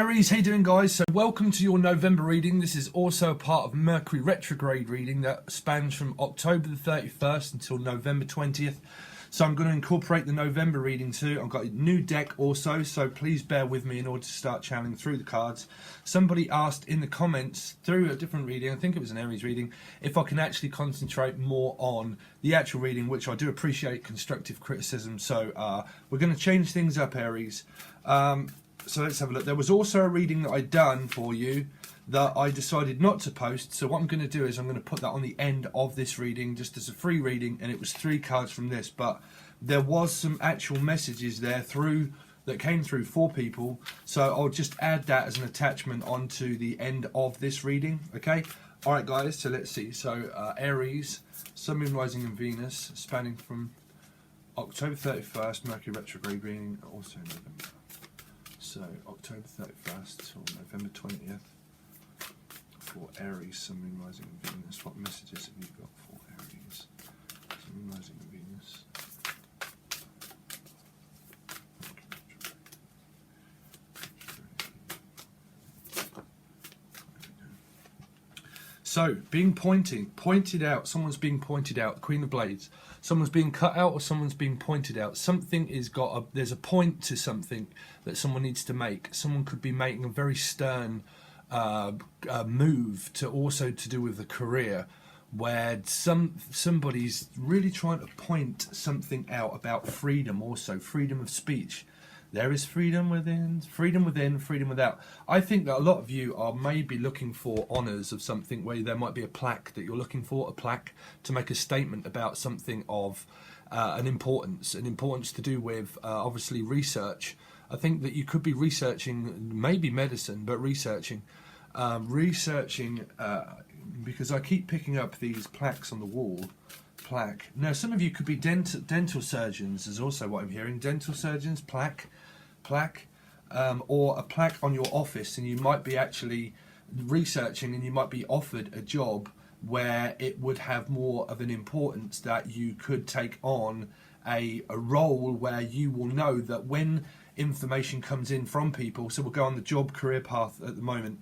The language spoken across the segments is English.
Aries, how you doing, guys? So welcome to your November reading. This is also a part of Mercury Retrograde reading that spans from October the 31st until November 20th. So I'm going to incorporate the November reading too. I've got a new deck also, so please bear with me in order to start channeling through the cards. Somebody asked in the comments through a different reading, I think it was an Aries reading, if I can actually concentrate more on the actual reading, which I do appreciate constructive criticism. So we're going to change things up, Aries. So let's have a look. There was also a reading that I'd done for you that I decided not to post. So what I'm going to do is I'm going to put that on the end of this reading just as a free reading, and it was 3 cards from this. But there was some actual messages there that came through for people. So I'll just add that as an attachment onto the end of this reading. Okay. All right, guys. So let's see. So Aries, Sun, Moon, Rising, and Venus, spanning from October 31st, Mercury Retrograde reading, also November. So October 31st till November 20th for Aries, Sun, Moon, Rising, and Venus. What messages have you got for Aries, Sun, Moon, Rising, and Venus? So being pointed out, someone's being pointed out, Queen of Blades. Someone's being cut out or someone's being pointed out. Something is there's a point to something that someone needs to make. Someone could be making a very stern move to do with the career, where somebody's really trying to point something out about freedom, also freedom of speech. There is freedom within, freedom without. I think that a lot of you are maybe looking for honours of something where there might be a plaque that you're looking for, a plaque to make a statement about something of an importance to do with obviously research. I think that you could be researching maybe medicine, but researching because I keep picking up these plaques on the wall. Plaque. Now, some of you could be dental surgeons, is also what I'm hearing. Dental surgeons, plaque, or a plaque on your office, and you might be actually researching, and you might be offered a job where it would have more of an importance, that you could take on a role where you will know that when information comes in from people, so we'll go on the job career path at the moment,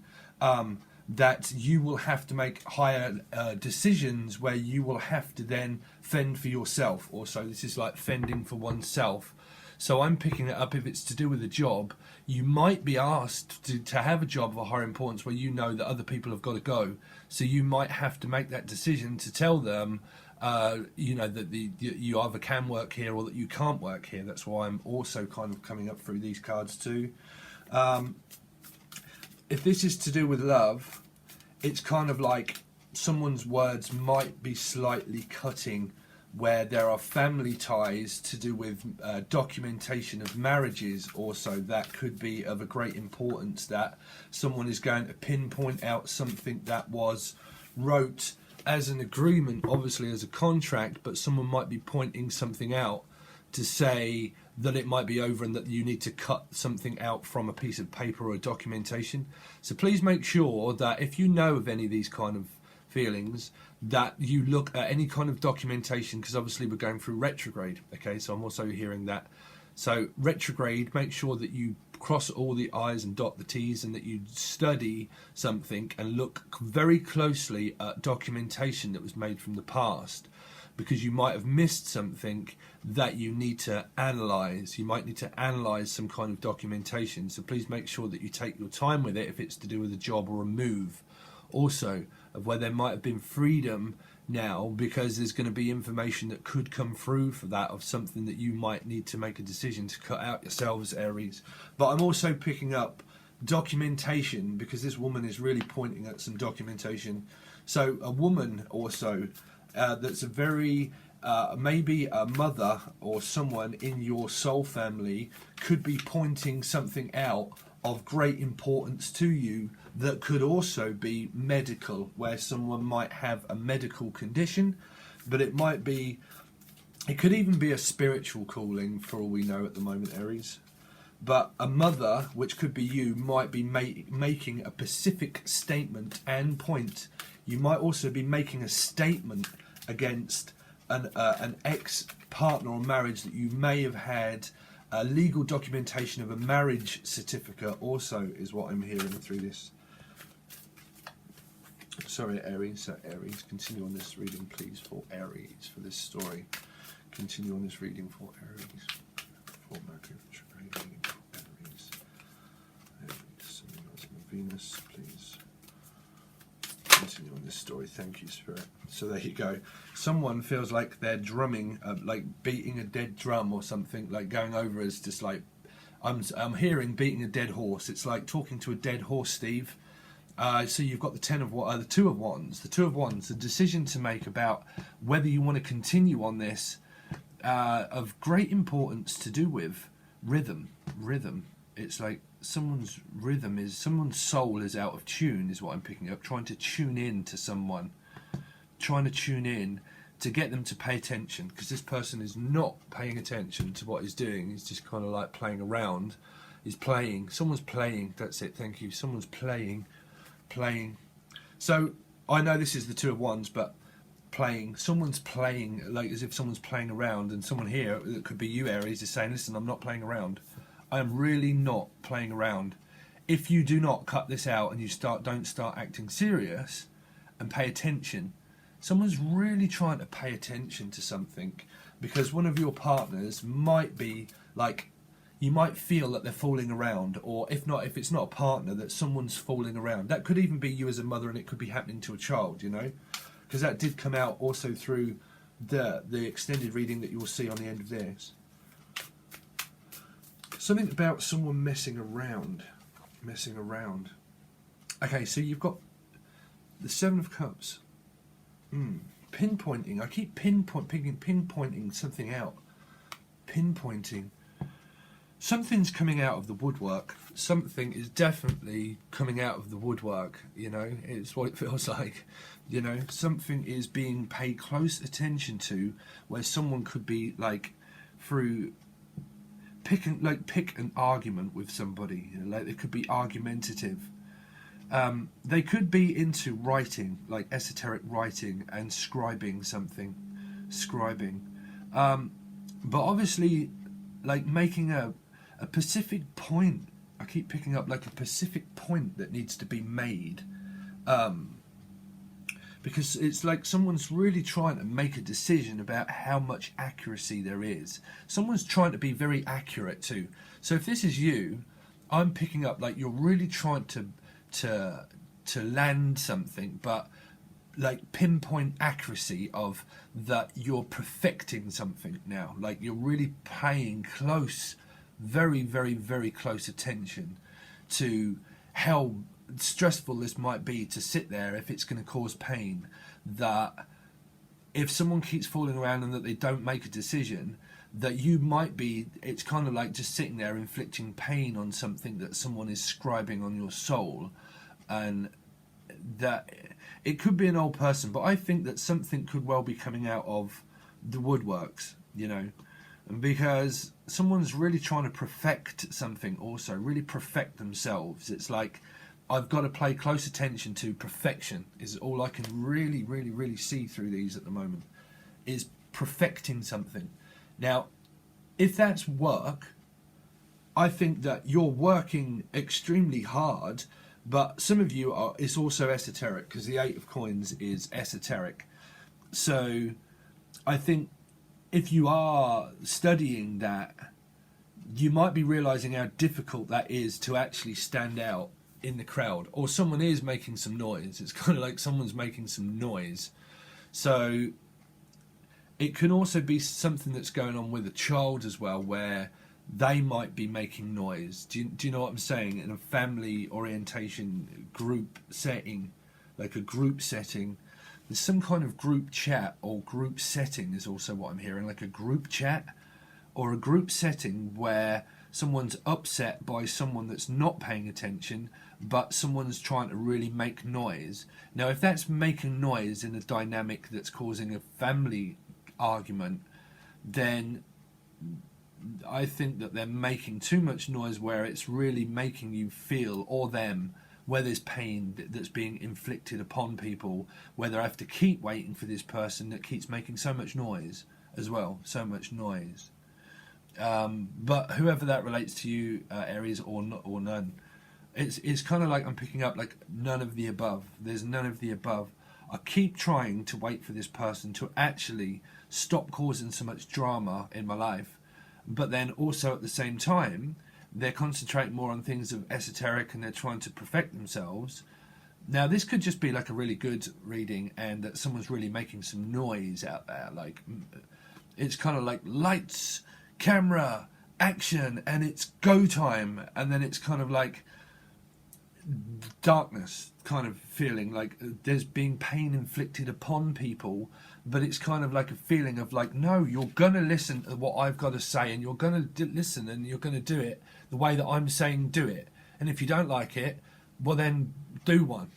that you will have to make higher decisions where you will have to then fend for yourself. Also, this is like fending for oneself. So I'm picking it up if it's to do with a job. You might be asked to have a job of a higher importance where you know that other people have got to go. So you might have to make that decision to tell them, you know, that you either can work here or that you can't work here. That's why I'm also kind of coming up through these cards too. If this is to do with love, it's kind of like someone's words might be slightly cutting, where there are family ties to do with documentation of marriages also that could be of a great importance, that someone is going to pinpoint out something that was wrote as an agreement, obviously as a contract, but someone might be pointing something out to say that it might be over and that you need to cut something out from a piece of paper or a documentation. So please make sure that if you know of any of these kind of feelings, that you look at any kind of documentation, because obviously we're going through retrograde. Okay, so I'm also hearing that. So retrograde, make sure that you cross all the I's and dot the T's, and that you study something and look very closely at documentation that was made from the past, because you might have missed something that you need to analyse. You might need to analyse some kind of documentation. So please make sure that you take your time with it if it's to do with a job or a move. Also, of where there might have been freedom now, because there's going to be information that could come through for that, of something that you might need to make a decision to cut out yourselves, Aries. But I'm also picking up documentation, because this woman is really pointing at some documentation. So a woman also that's a very maybe a mother or someone in your soul family could be pointing something out of great importance to you, that could also be medical, where someone might have a medical condition, but it could even be a spiritual calling for all we know at the moment, Aries. But a mother, which could be you, might be making a specific statement and point. You might also be making a statement against an ex-partner or marriage that you may have had A legal documentation of a marriage certificate also is what I'm hearing through this. Sorry, Aries. So Aries, continue on this reading, please, for Aries, for this story. Continue on this reading for Aries. For Mercury retrograde reading for Aries. Aries, Venus, please. Continue on this story. Thank you, Spirit. So there you go. Someone feels like they're drumming, like beating a dead drum or something, like going over as just like, I'm hearing beating a dead horse. It's like talking to a dead horse, Steve. So you've got the the Two of Wands. The Two of Wands, the decision to make about whether you want to continue on this, of great importance to do with rhythm. It's like someone's soul is out of tune, is what I'm picking up. Trying to tune in to someone, trying to tune in to get them to pay attention, because this person is not paying attention to what he's doing. He's just kind of like playing around. He's playing. Someone's playing. That's it. Thank you. Someone's playing. So I know this is the Two of Wands, but playing. Someone's playing, like as if someone's playing around, and someone here, that could be you, Aries, is saying, listen, I'm not playing around. I am really not playing around. If you do not cut this out and you don't start acting serious and pay attention, someone's really trying to pay attention to something, because one of your partners might be like, you might feel that they're fooling around, or if it's not a partner, that someone's fooling around. That could even be you as a mother, and it could be happening to a child, you know, because that did come out also through the extended reading that you will see on the end of this. Something about someone messing around. Okay, so you've got the Seven of Cups. Pinpointing. I keep pinpointing something out. Pinpointing. Something's coming out of the woodwork. Something is definitely coming out of the woodwork, you know. It's what it feels like. You know, something is being paid close attention to, where someone could be like through pick an argument with somebody, you know, like they could be argumentative. They could be into writing, like esoteric writing and scribing something. But obviously, like making a specific point. I keep picking up like a specific point that needs to be made, because it's like someone's really trying to make a decision about how much accuracy there is. Someone's trying to be very accurate too. So if this is you, I'm picking up like you're really trying to land something, but like pinpoint accuracy of that you're perfecting something now. Like you're really paying close, very, very, very close attention to how stressful this might be to sit there, if it's going to cause pain, that if someone keeps falling around and that they don't make a decision, that you might be, it's kind of like just sitting there inflicting pain on something that someone is scribing on your soul. And that it could be an old person, but I think that something could well be coming out of the woodworks, you know, because someone's really trying to perfect something also, really perfect themselves. It's like, I've got to pay close attention to perfection, is all I can really, really, really see through these at the moment, is perfecting something. Now, if that's work, I think that you're working extremely hard. But some of you are, it's also esoteric, because the Eight of Coins is esoteric. So I think if you are studying that, you might be realizing how difficult that is to actually stand out in the crowd, or someone is making some noise. It's kind of like someone's making some noise. So it can also be something that's going on with a child as well, where they might be making noise. Do you know what I'm saying? In a family orientation group setting, like a group setting, there's some kind of group chat or group setting is also what I'm hearing, like a group chat or a group setting where someone's upset by someone that's not paying attention, but someone's trying to really make noise. Now, if that's making noise in a dynamic that's causing a family argument, then I think that they're making too much noise where it's really making you feel, or them, where there's pain that's being inflicted upon people, where they have to keep waiting for this person that keeps making so much noise as well, so much noise. But whoever that relates to you, Aries, or none, it's kind of like I'm picking up like none of the above. There's none of the above. I keep trying to wait for this person to actually stop causing so much drama in my life, but then also at the same time, they're concentrating more on things of esoteric and they're trying to perfect themselves. Now, this could just be like a really good reading and that someone's really making some noise out there. Like, it's kind of like lights, camera, action, and it's go time. And then it's kind of like darkness kind of feeling, like there's being pain inflicted upon people, but it's kind of like a feeling of like, no, you're going to listen to what I've got to say, and you're going to listen, and you're going to do it the way that I'm saying do it. And if you don't like it, well then do one.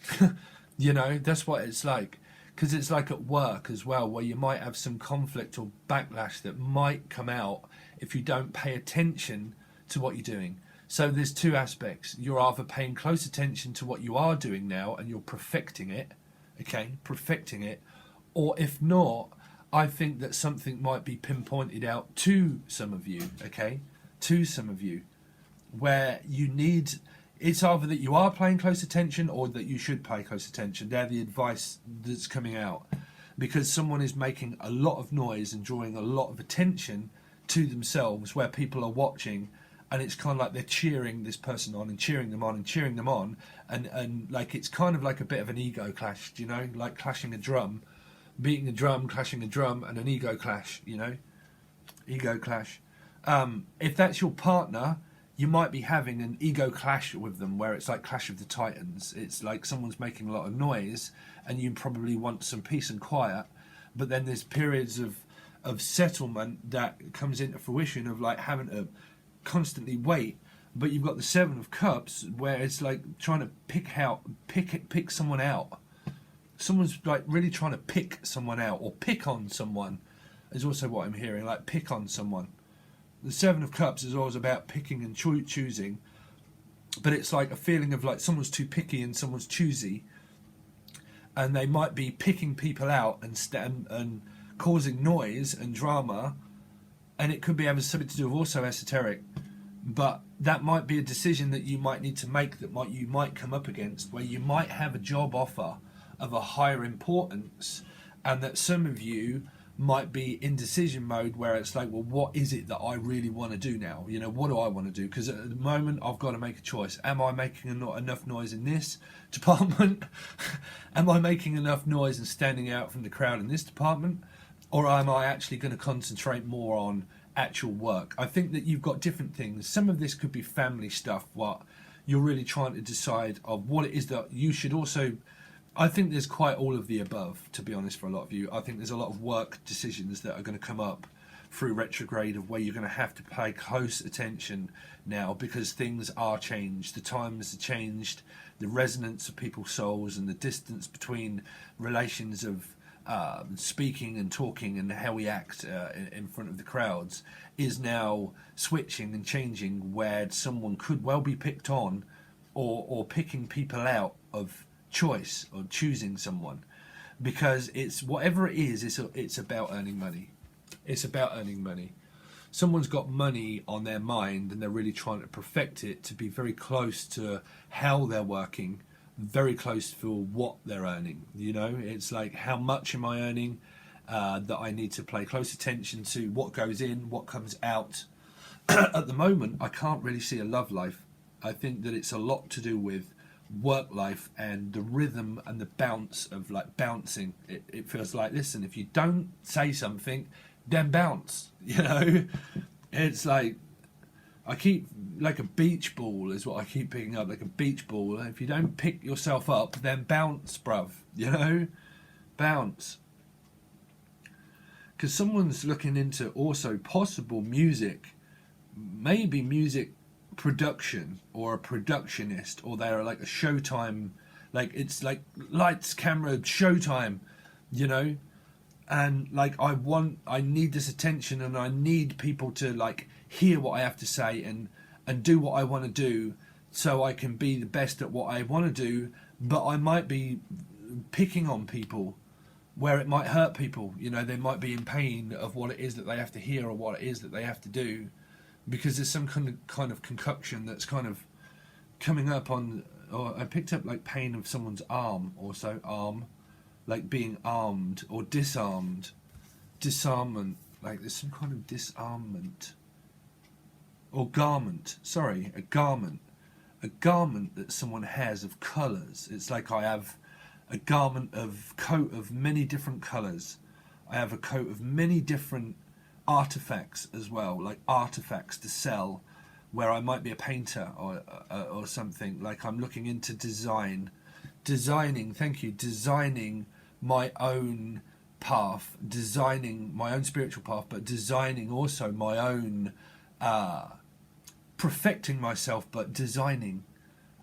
You know, that's what it's like. Because it's like at work as well, where you might have some conflict or backlash that might come out if you don't pay attention to what you're doing. So there's two aspects. You're either paying close attention to what you are doing now and you're perfecting it, okay, perfecting it, or if not, I think that something might be pinpointed out to some of you, okay, to some of you, where you need, it's either that you are paying close attention or that you should pay close attention. They're the advice that's coming out, because someone is making a lot of noise and drawing a lot of attention to themselves where people are watching. And it's kind of like they're cheering this person on and cheering them on and cheering them on. And like it's kind of like a bit of an ego clash, do you know? Like clashing a drum, beating a drum, clashing a drum, and an ego clash, you know? Ego clash. If that's your partner, you might be having an ego clash with them where it's like Clash of the Titans. It's like someone's making a lot of noise and you probably want some peace and quiet. But then there's periods of settlement that comes into fruition of like having to constantly wait. But you've got the Seven of Cups where it's like trying to pick someone out. Someone's like really trying to pick someone out, or pick on someone is also what I'm hearing, like pick on someone. The Seven of Cups is always about picking and choosing, but it's like a feeling of like someone's too picky and someone's choosy, and they might be picking people out and causing noise and drama. And it could be having something to do with also esoteric, but that might be a decision that you might need to make, that you might come up against, where you might have a job offer of a higher importance, and that some of you might be in decision mode where it's like, well, what is it that I really want to do now? You know, what do I want to do? Because at the moment I've got to make a choice. Am I making enough noise in this department? Am I making enough noise and standing out from the crowd in this department? Or am I actually going to concentrate more on actual work? I think that you've got different things. Some of this could be family stuff, what you're really trying to decide of what it is that you should also... I think there's quite all of the above, to be honest, for a lot of you. I think there's a lot of work decisions that are going to come up through retrograde of where you're going to have to pay close attention now, because things are changed. The times are changed. The resonance of people's souls and the distance between relations of speaking and talking and how we act in front of the crowds is now switching and changing, where someone could well be picked on or picking people out of choice or choosing someone, because it's whatever it is, it's about earning money. It's about earning money. Someone's got money on their mind and they're really trying to perfect it to be very close to how they're working, very close for what they're earning. You know, it's like, how much am I earning? That I need to pay close attention to what goes in, what comes out. At the moment, I can't really see a love life. I think that it's a lot to do with work life and the rhythm and the bounce of like bouncing. It feels like, listen, if you don't say something, then bounce. You know, it's like, I keep, like a beach ball is what I keep picking up, like a beach ball. If you don't pick yourself up, then bounce, bruv. You know, bounce. Because someone's looking into also possible music, maybe music production or a productionist, or they're like a Showtime, like it's like lights, camera, Showtime, you know. And like I need this attention, and I need people to like hear what I have to say and do what I want to do, so I can be the best at what I want to do. But I might be picking on people where it might hurt people. You know, they might be in pain of what it is that they have to hear or what it is that they have to do. because there's some kind of concoction that's kind of coming up on, or I picked up like pain of someone's arm, also arm, like being armed or disarmed, disarmament, like there's some kind of disarmament, or garment, sorry, a garment that someone has of colours. It's like I have a coat of many different colours. I have a coat of many different artifacts as well, like artifacts to sell, where I might be a painter or something. Like I'm looking into designing my own path, designing my own spiritual path, but designing also my own, perfecting myself, but designing.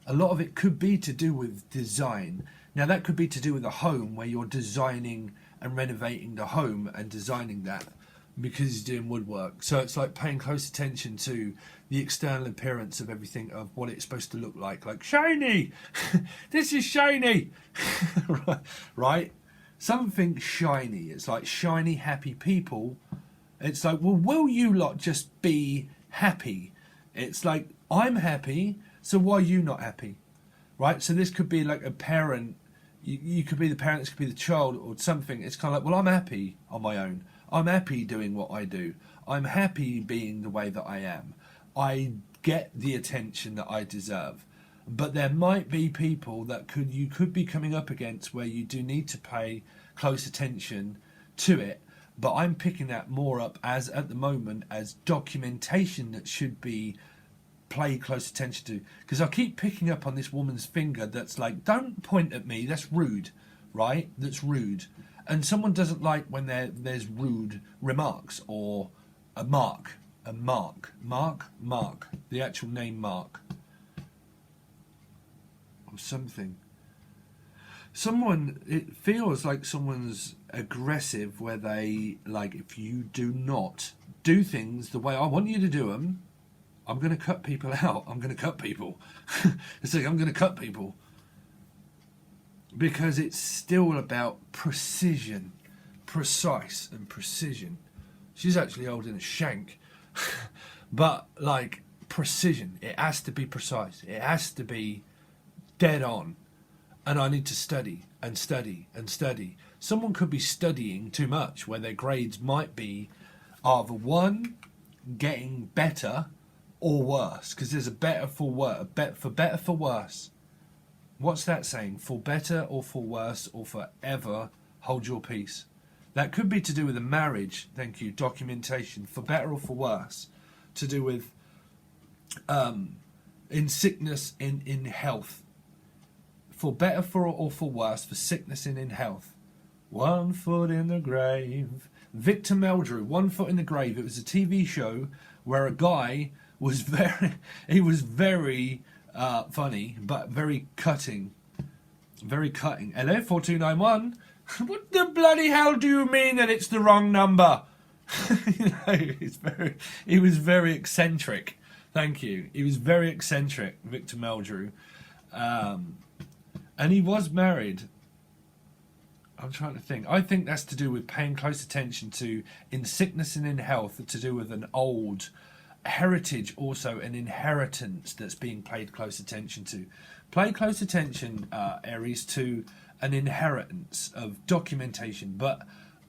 A lot of it could be to do with design. Now that could be to do with a home where you're designing and renovating the home and designing that because you're doing woodwork. So it's like paying close attention to the external appearance of everything, of what it's supposed to look like shiny. This is shiny. Right? Something shiny. It's like shiny, happy people. It's like, well, will you lot just be happy? It's like, I'm happy, so why are you not happy? Right? So this could be like a parent. You could be the parent, this could be the child or something. It's kind of like, well, I'm happy on my own. I'm happy doing what I do. I'm happy being the way that I am. I get the attention that I deserve. But there might be people that you could be coming up against where you do need to pay close attention to it. But I'm picking that more up as, at the moment, as documentation that should be pay close attention to, because I keep picking up on this woman's finger that's like, don't point at me, that's rude, right? That's rude. And someone doesn't like when there's rude remarks, or a mark, the actual name Mark, or something. It feels like someone's aggressive, where they, like, if you do not do things the way I want you to do them, I'm going to cut people out. I'm going to cut people. It's like, I'm going to cut people. Because it's still about precision. Precise and precision. She's actually holding a shank. But, like, precision. It has to be precise. It has to be dead on. And I need to study and study and study. Someone could be studying too much, where their grades might be either one, getting better, or worse, because there's a better for worse, for better for worse. What's that saying? For better or for worse, or forever hold your peace. That could be to do with a marriage. Thank you. Documentation. For better or for worse. To do with in sickness, in health. For better or for worse, for sickness and in health. 1 foot in the grave. Victor Meldrew, 1 foot in the grave. It was a TV show where a guy was very funny, but very cutting. Very cutting. Hello, 4291. What the bloody hell do you mean that it's the wrong number? He was very eccentric. Thank you. He was very eccentric, Victor Meldrew. And he was married. I'm trying to think. I think that's to do with paying close attention to, in sickness and in health, to do with an old heritage, also an inheritance that's being paid close attention to. Pay close attention, Aries, to an inheritance of documentation. But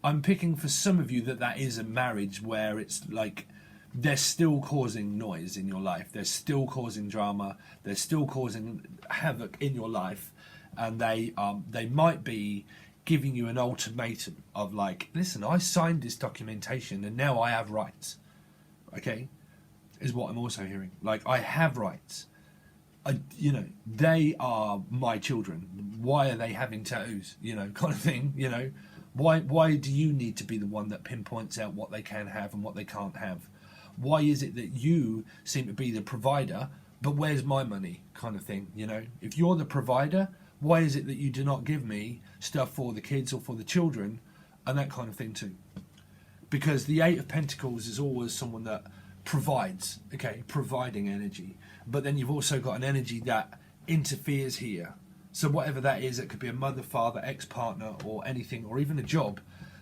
I'm picking for some of you that is a marriage where it's like they're still causing noise in your life. They're still causing drama. They're still causing havoc in your life. And they might be giving you an ultimatum of like, listen, I signed this documentation and now I have rights. Okay? Is what I'm also hearing. Like, I have rights. They are my children. Why are they having tattoos? Kind of thing. Why do you need to be the one that pinpoints out what they can have and what they can't have? Why is it that you seem to be the provider, but where's my money? Kind of thing. If you're the provider, why is it that you do not give me stuff for the kids or for the children, and that kind of thing too? Because the Eight of Pentacles is always someone that provides, providing energy. But then you've also got an energy that interferes here. So whatever that is, it could be a mother, father, ex-partner, or anything, or even a job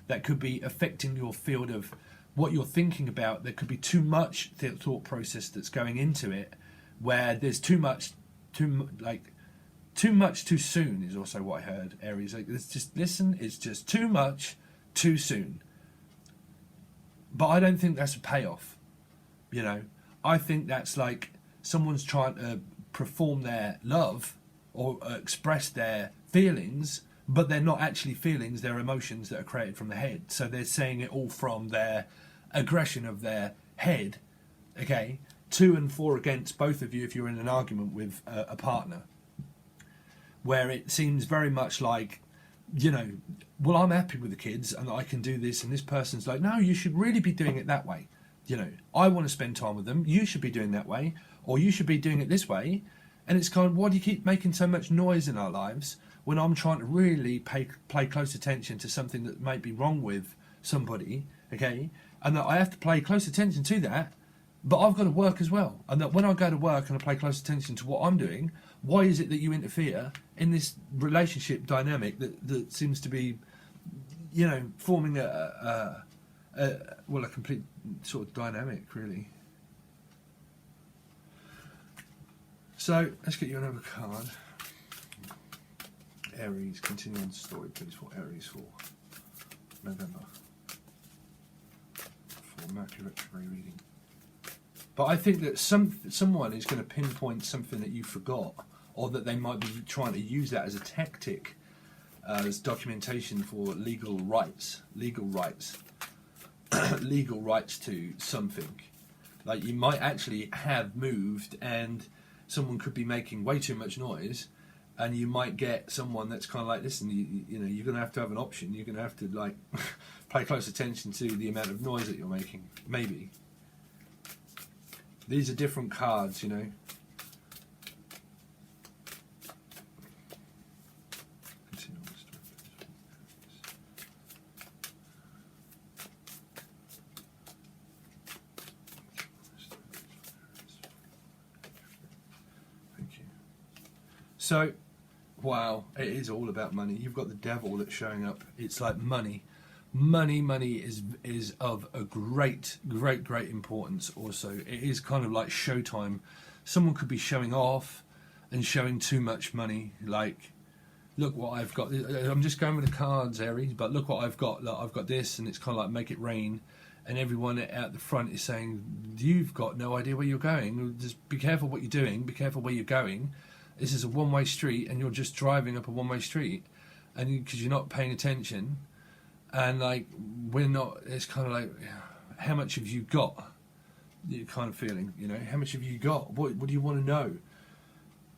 that could be affecting your field of what you're thinking about, there could be too much thought process that's going into it, where there's too much too soon is also what I heard, Aries. Like, it's just, listen, it's just too much too soon. But I don't think that's a payoff, you know. I think that's like someone's trying to perform their love or express their feelings, but they're not actually feelings, they're emotions that are created from the head. So they're saying it all from their aggression of their head, okay? 2 and 4 against both of you if you're in an argument with a partner, where it seems very much like, you know, well, I'm happy with the kids and I can do this, and this person's like, no, you should really be doing it that way. You know, I want to spend time with them, you should be doing that way, or you should be doing it this way. And it's kind of, why do you keep making so much noise in our lives when I'm trying to really play close attention to something that might be wrong with somebody, okay? And that I have to pay close attention to that, but I've got to work as well. And that when I go to work and I pay close attention to what I'm doing, why is it that you interfere in this relationship dynamic that seems to be, you know, forming a complete sort of dynamic, really? So let's get you another card. Aries, continue on the story, please, for Aries for November. For Mercury retrograde reading. But I think that someone is going to pinpoint something that you forgot, or that they might be trying to use that as a tactic, as documentation for legal rights, legal rights to something. Like, you might actually have moved and someone could be making way too much noise, and you might get someone that's kind of like, listen, you know, you're going to have an option. You're going to have to, like, pay close attention to the amount of noise that you're making. Maybe. These are different cards, you know. So, wow, it is all about money. You've got the devil that's showing up. It's like money. Money is of a great importance also. It is kind of like showtime. Someone could be showing off and showing too much money. Like, look what I've got. I'm just going with the cards, Aries, but look what I've got. Look, I've got this, and it's kind of like make it rain. And everyone out the front is saying, you've got no idea where you're going. Just be careful what you're doing. Be careful where you're going. This is a one-way street, and you're just driving up a one-way street, and because you're not paying attention, and like we're not. It's kind of like, how much have you got? You're kind of feeling, you know, how much have you got? What do you want to know?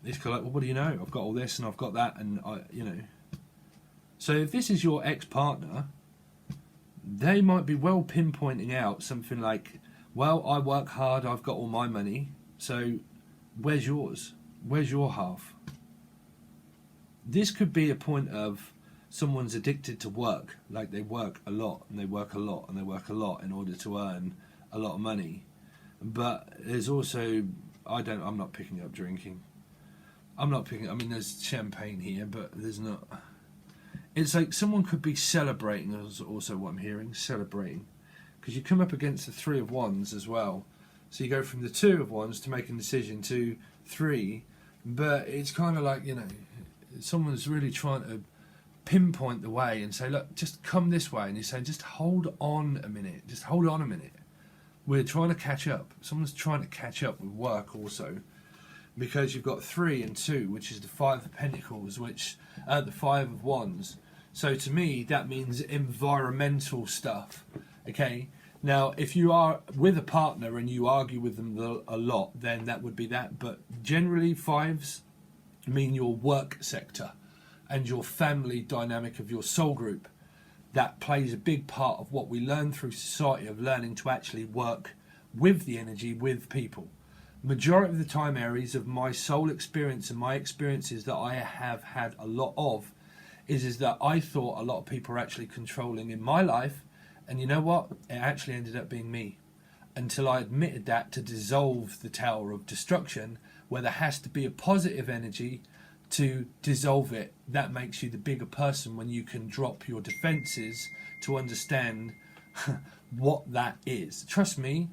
It's kind of like, well, what do you know? I've got all this, and I've got that, and you know. So if this is your ex-partner, they might be well pinpointing out something like, well, I work hard, I've got all my money, so where's yours? Where's your half? This could be a point of someone's addicted to work, like they work a lot and they work a lot and they work a lot in order to earn a lot of money. But there's also, I'm not picking up drinking. I mean, there's champagne here, but there's not. It's like someone could be celebrating, is also what I'm hearing, celebrating. Because you come up against the 3 of Wands as well. So you go from the 2 of Wands to make a decision to 3. But it's kind of like, you know, someone's really trying to pinpoint the way and say, look, just come this way. And you say, just hold on a minute. Just hold on a minute. We're trying to catch up. Someone's trying to catch up with work also. Because you've got 3 and 2, which is the 5 of Pentacles, which the 5 of Wands. So to me, that means environmental stuff. Okay? Now, if you are with a partner and you argue with them a lot, then that would be that. But generally, 5s mean your work sector and your family dynamic of your soul group. That plays a big part of what we learn through society, of learning to actually work with the energy, with people. Majority of the time, Aries, of my soul experience and my experiences that I have had a lot of is that I thought a lot of people are actually controlling in my life. And you know what? It actually ended up being me. Until I admitted that, to dissolve the Tower of Destruction, where there has to be a positive energy to dissolve it. That makes you the bigger person when you can drop your defences to understand what that is. Trust me,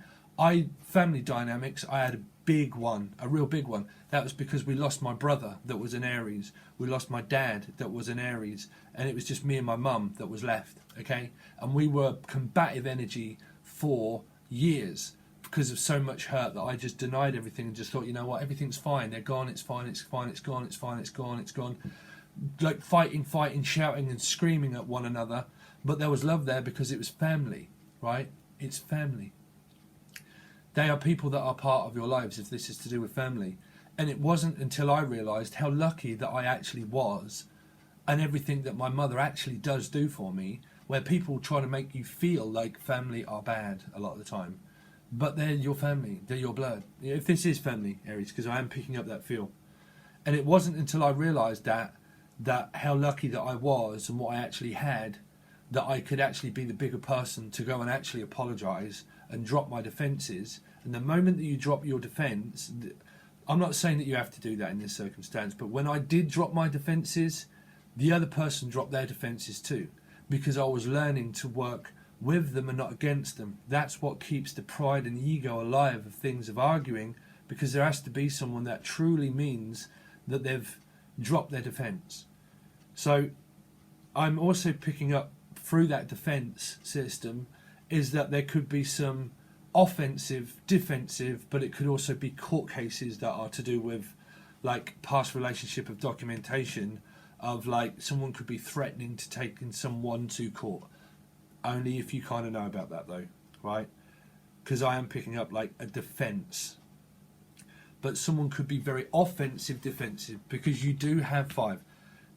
family dynamics, I had a big one, a real big one. That was because we lost my brother that was an Aries. We lost my dad that was an Aries. And it was just me and my mum that was left, okay? And we were combative energy for years because of so much hurt that I just denied everything and just thought, you know what, everything's fine. They're gone, it's fine, it's fine, it's gone, it's fine, it's gone, it's gone. Like fighting, shouting and screaming at one another. But there was love there because it was family, right? It's family. They are people that are part of your lives if this is to do with family. And it wasn't until I realised how lucky that I actually was and everything that my mother actually does do for me, where people try to make you feel like family are bad a lot of the time. But they're your family, they're your blood. If this is family, Aries, because I am picking up that feel. And it wasn't until I realised that how lucky that I was and what I actually had, that I could actually be the bigger person to go and actually apologise and drop my defences. And the moment that you drop your defence, I'm not saying that you have to do that in this circumstance, but when I did drop my defences, the other person dropped their defences too, because I was learning to work with them and not against them. That's what keeps the pride and ego alive of things of arguing, because there has to be someone that truly means that they've dropped their defence. So I'm also picking up through that defence system is that there could be some offensive, defensive, but it could also be court cases that are to do with like past relationship of documentation of like someone could be threatening to taking someone to court. Only if you kind of know about that though, right? Because I am picking up like a defense. But someone could be very offensive, defensive, because you do have 5.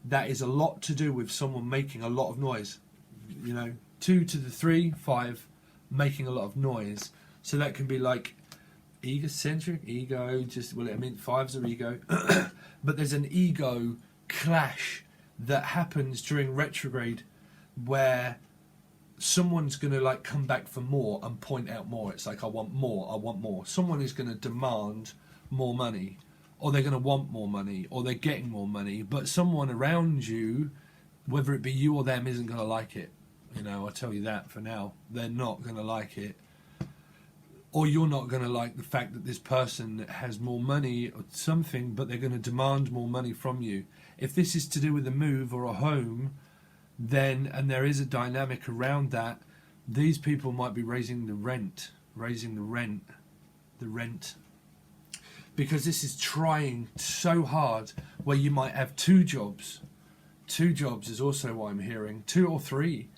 That is a lot to do with someone making a lot of noise. You know, 2 to the 3, 5, making a lot of noise. So that can be like egocentric, ego, just, well, I mean, 5s are ego. But there's an ego clash that happens during retrograde where someone's going to like come back for more and point out more. It's like, I want more, I want more. Someone is going to demand more money, or they're going to want more money, or they're getting more money. But someone around you, whether it be you or them, isn't going to like it. You know, I'll tell you that for now. They're not going to like it. Or you're not going to like the fact that this person has more money or something, but they're going to demand more money from you. If this is to do with a move or a home, then, and there is a dynamic around that, these people might be raising the rent. Because this is trying so hard, where you might have 2 jobs. 2 jobs is also what I'm hearing. 2 or 3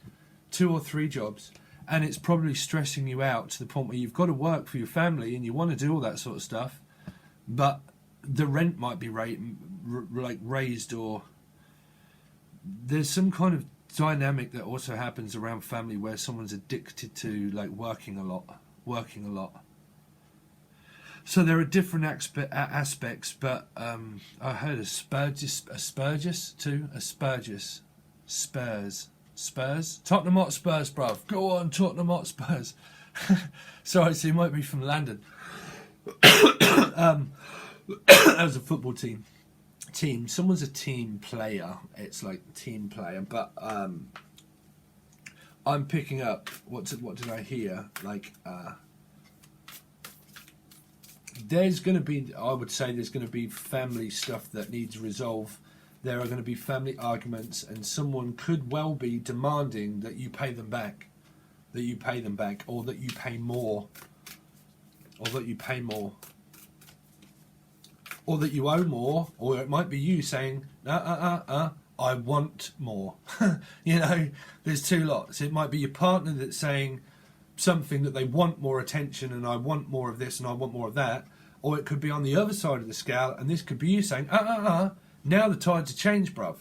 jobs. And it's probably stressing you out to the point where you've got to work for your family and you want to do all that sort of stuff, but the rent might be raised, or there's some kind of dynamic that also happens around family where someone's addicted to like working a lot. So there are different aspects, but I heard Spurs. Tottenham Hotspurs, bruv. Go on, Tottenham Hotspurs. Sorry, so you might be from London. That was a football team. Someone's a team player. It's like team player, but I'm picking up. What did I hear? Like, there's going to be. I would say there's going to be family stuff that needs resolve. There are going to be family arguments, and someone could well be demanding that you pay them back, or that you pay more, or that you owe more, or it might be you saying, I want more. You know, there's 2 lots. It might be your partner that's saying something that they want more attention, and I want more of this, and I want more of that, or it could be on the other side of the scale, and this could be you saying, now the tides have changed, bruv.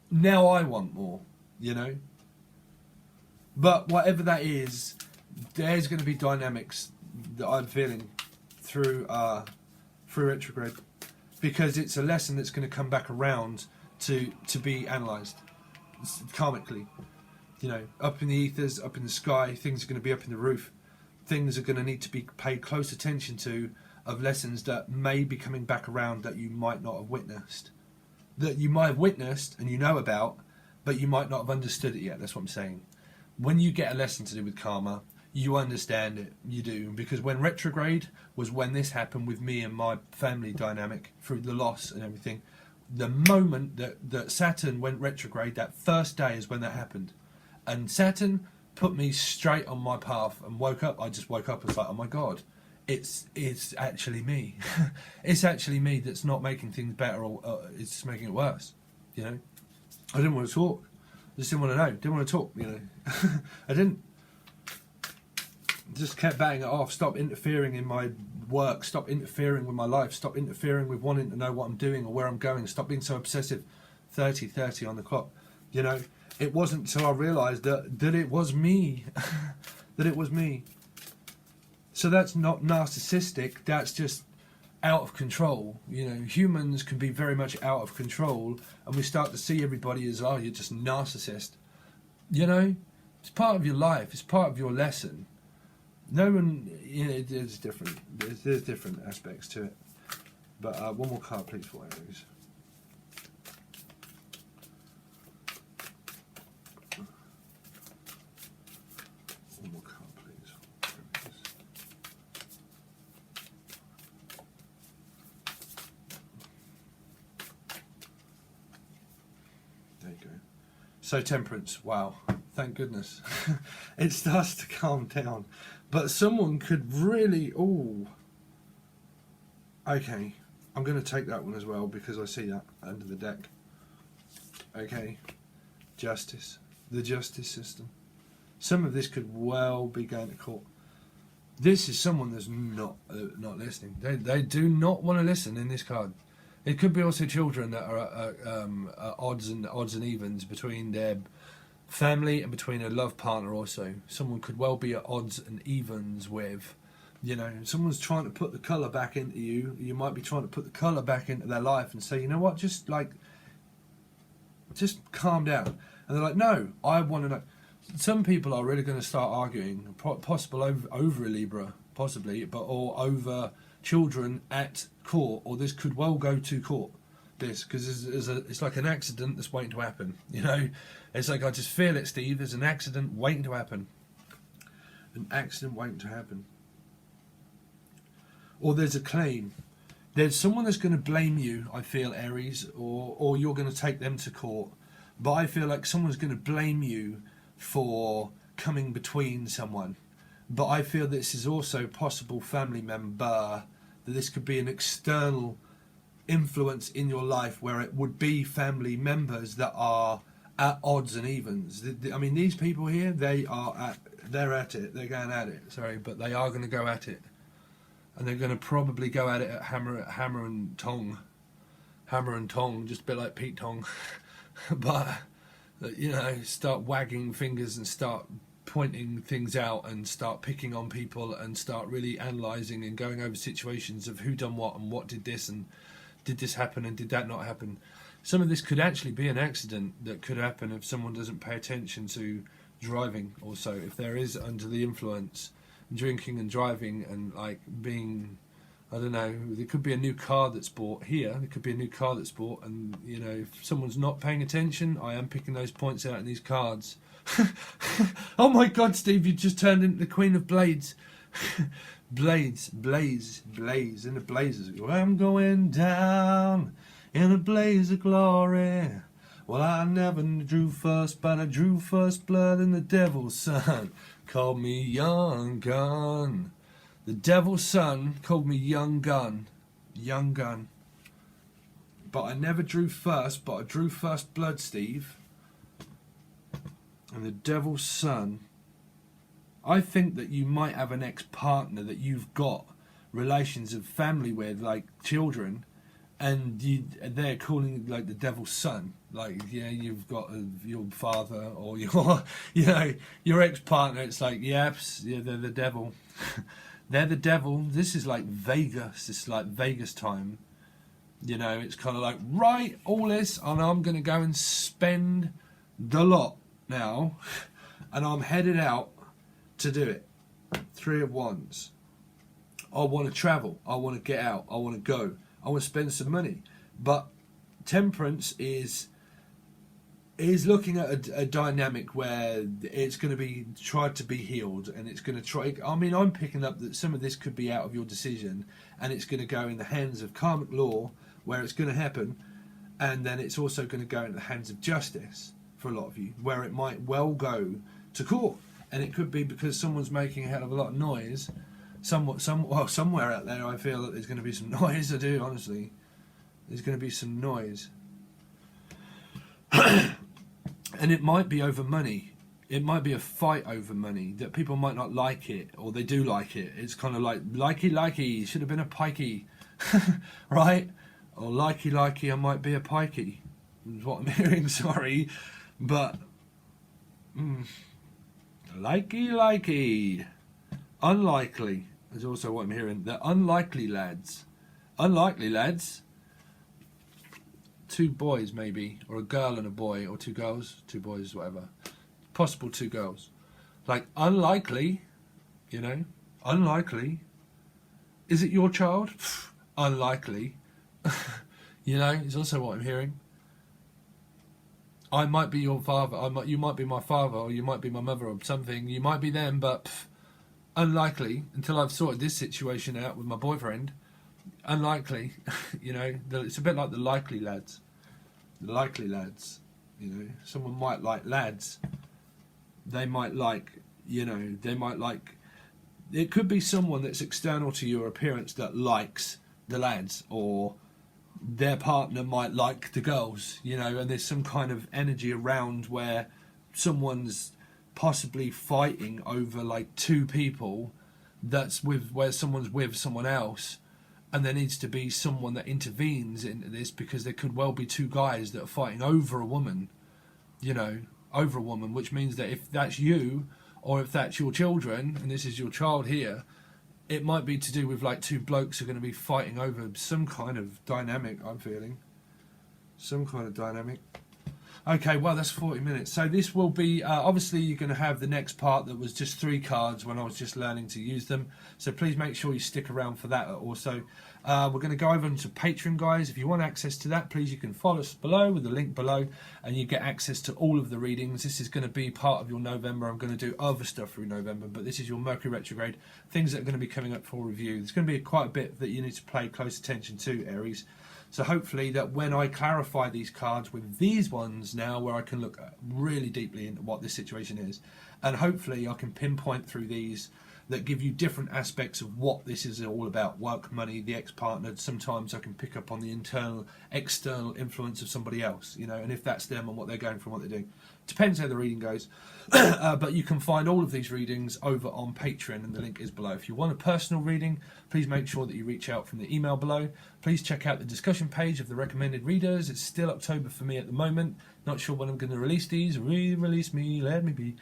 Now I want more, you know. But whatever that is, there's going to be dynamics that I'm feeling through retrograde, because it's a lesson that's going to come back around to be analysed karmically. You know, up in the ethers, up in the sky, things are going to be up in the roof. Things are going to need to be paid close attention to, of lessons that may be coming back around that you might not have witnessed. That you might have witnessed and you know about, but you might not have understood it yet. That's what I'm saying. when you get a lesson to do with karma, you understand it. You do. Because when retrograde was when this happened with me and my family dynamic through the loss and everything, the moment that Saturn went retrograde, that first day is when that happened. And Saturn put me straight on my path and woke up. I just woke up and was like, oh my God, it's actually me. It's actually me that's not making things better, or it's making it worse. You know, I didn't want to talk. I just didn't want to know. Didn't want to talk. You know, I didn't. Just kept batting it off. Stop interfering in my work. Stop interfering with my life. Stop interfering with wanting to know what I'm doing or where I'm going. Stop being so obsessive. 30 on the clock. You know, it wasn't until I realised that it was me. That it was me. So that's not narcissistic. That's just out of control. You know, humans can be very much out of control, and we start to see everybody as, oh, you're just narcissist. You know, it's part of your life. It's part of your lesson. No one, you know, there's different. There's different aspects to it. But one more card, please, for Aries. One more card, please. There you go. So Temperance, wow, thank goodness. It starts to calm down. But someone could really, okay, I'm going to take that one as well because I see that under the deck. Okay, justice, the justice system. Some of this could well be going to court. This is someone that's not listening. They do not want to listen in this card. It could be also children that are odds and evens between their family and between a love partner. Also, someone could well be at odds and evens with, you know, someone's trying to put the colour back into you. You might be trying to put the colour back into their life and say, you know what, just calm down. And they're like, no, I want to know. Some people are really going to start arguing, possible over a Libra, possibly, or over children at court, or this could well go to court. This, because it's like an accident that's waiting to happen. You know, it's like, I just feel it, Steve. There's an accident waiting to happen. An accident waiting to happen. Or there's a claim. There's someone that's going to blame you, I feel, Aries, or you're going to take them to court. But I feel like someone's going to blame you for coming between someone. But I feel this is also possible family member, that this could be an external influence in your life where it would be family members that are at odds and evens. I mean, these people here, they're at it. They're going at it. Sorry, but they are going to go at it, and they're going to probably go at it at hammer and tong, just a bit like Pete Tong. But you know, start wagging fingers and start pointing things out and start picking on people and start really analysing and going over situations of who done what and what did this and did this happen and did that not happen. Some of this could actually be an accident that could happen if someone doesn't pay attention to driving. Also, if there is under the influence, drinking and driving and like being, I don't know, there could be a new car that's bought here. There could be a new car that's bought, and you know, if someone's not paying attention, I am picking those points out in these cards. Oh my God, Steve, you just turned into the Queen of Blades. Blaze, in the blazes. I'm going down in a blaze of glory. Well, I never drew first, but I drew first blood, and the devil's son called me young gun. The devil's son called me young gun. But I never drew first, but I drew first blood, Steve. And the devil's son, I think that you might have an ex-partner that you've got relations of family with, like children, and they're calling it like the devil's son. Like, yeah, you've got your father or your, you know, your ex-partner. It's like, yaps, yeah, they're the devil. They're the devil. This is like Vegas. This is like Vegas time. You know, it's kind of like, right, all this, and I'm going to go and spend the lot now, and I'm headed out to do it. 3 of Wands. I want to travel. I want to get out. I want to go. I want to spend some money. But Temperance is is looking at a dynamic where it's going to be tried to be healed, and it's going to try. I mean, I'm picking up that some of this could be out of your decision, and it's going to go in the hands of karmic law, where it's going to happen, and then it's also going to go in the hands of justice for a lot of you, where it might well go to court, and it could be because someone's making a hell of a lot of noise. Somewhere out there, I feel that there's going to be some noise. I do, honestly. There's going to be some noise. And it might be over money. It might be a fight over money, that people might not like it, or they do like it. It's kind of like, likey, should have been a pikey. Right? Or likey, I might be a pikey. Is what I'm hearing, sorry. But, likey. Unlikely is also what I'm hearing. The unlikely lads. Unlikely lads. 2 boys maybe, or a girl and a boy, or 2 girls, 2 boys, whatever. Possible 2 girls. Like, unlikely, you know, unlikely. Is it your child? Unlikely. You know, is also what I'm hearing. I might be your father, you might be my father, or you might be my mother, or something. You might be them, but unlikely, until I've sorted this situation out with my boyfriend. Unlikely, you know, it's a bit like the likely lads. The likely lads, you know. Someone might like lads. They might like, you know, they might like... It could be someone that's external to your appearance that likes the lads, or their partner might like the girls, you know, and there's some kind of energy around where someone's possibly fighting over like 2 people, that's with where someone's with someone else. And there needs to be someone that intervenes into this, because there could well be 2 guys that are fighting over a woman, you know, over a woman, which means that if that's you, or if that's your children, and this is your child here, it might be to do with like 2 blokes who are going to be fighting over some kind of dynamic, I'm feeling. Some kind of dynamic. Okay, well, that's 40 minutes. So this will be, obviously you're going to have the next part that was just 3 cards when I was just learning to use them. So please make sure you stick around for that also. We're going to go over into Patron, guys. If you want access to that, please, you can follow us below with the link below, and you get access to all of the readings. This is going to be part of your November. I'm going to do other stuff through November, but this is your Mercury retrograde, things that are going to be coming up for review. There's going to be quite a bit that you need to pay close attention to, Aries. So hopefully that when I clarify these cards with these ones now, where I can look really deeply into what this situation is, and hopefully I can pinpoint through these that give you different aspects of what this is all about. Work, money, the ex-partner. Sometimes I can pick up on the internal, external influence of somebody else, you know, and if that's them and what they're going for and what they're doing. Depends how the reading goes. But you can find all of these readings over on Patreon, and the link is below. If you want a personal reading, please make sure that you reach out from the email below. Please check out the discussion page of the recommended readers. It's still October for me at the moment. Not sure when I'm going to release these. Re-release me, let me be.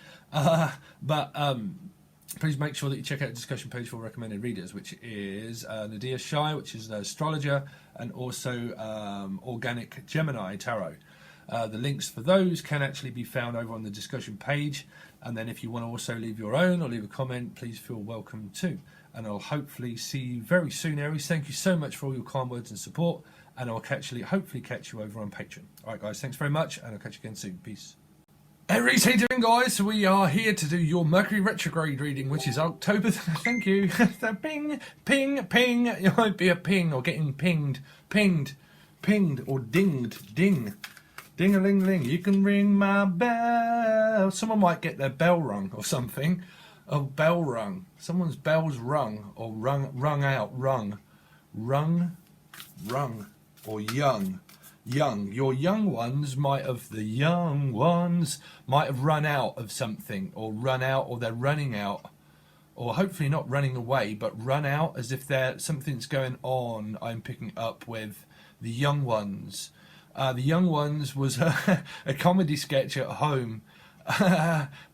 Please make sure that you check out the discussion page for recommended readers, which is Nadia Shah, which is an astrologer, and also Organic Gemini Tarot. The links for those can actually be found over on the discussion page, and then if you want to also leave your own or leave a comment, please feel welcome too. And I'll hopefully see you very soon, Aries. Thank you so much for all your kind words and support, and I'll hopefully catch you over on Patreon. Alright guys, thanks very much, and I'll catch you again soon. Peace. Aries, how you doing, guys? So we are here to do your Mercury retrograde reading, which is October. Thank you. So ping, ping, ping. It might be a ping, or getting pinged, or dinged, ding. Ding-a-ling-ling, you can ring my bell. Someone might get their bell rung or something. A bell rung. Someone's bell's rung, or rung out, rung, or young. Your young ones might have run out of something, or they're running out, or hopefully not running away, but run out as if something's going on. I'm picking up with the young ones. The Young Ones was a comedy sketch at home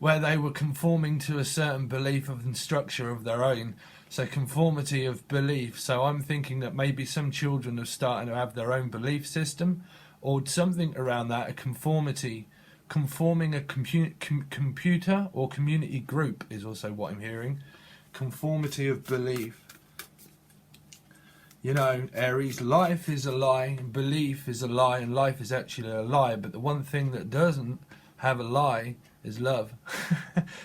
where they were conforming to a certain belief and structure of their own. So conformity of belief. So I'm thinking that maybe some children are starting to have their own belief system, or something around that, a conformity. Conforming a computer or community group is also what I'm hearing. Conformity of belief. You know, Aries, life is a lie, belief is a lie, and life is actually a lie. But the one thing that doesn't have a lie is love.